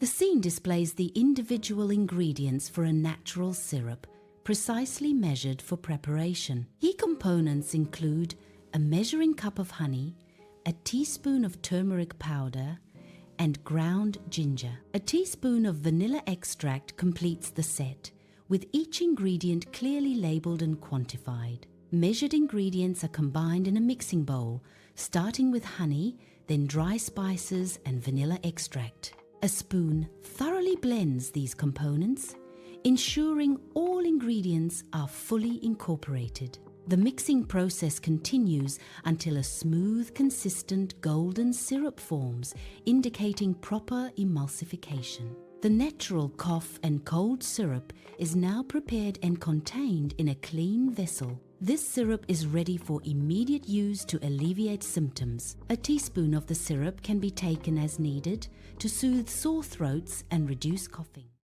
The scene displays the individual ingredients for a natural syrup, precisely measured for preparation. Key components include a measuring cup of honey, a teaspoon of turmeric powder, and ground ginger. A teaspoon of vanilla extract completes the set, with each ingredient clearly labeled and quantified. Measured ingredients are combined in a mixing bowl, starting with honey, then dry spices and vanilla extract. A spoon thoroughly blends these components, ensuring all ingredients are fully incorporated. The mixing process continues until a smooth, consistent golden syrup forms, indicating proper emulsification. The natural cough and cold syrup is now prepared and contained in a clean vessel. This syrup is ready for immediate use to alleviate symptoms. A teaspoon of the syrup can be taken as needed to soothe sore throats and reduce coughing.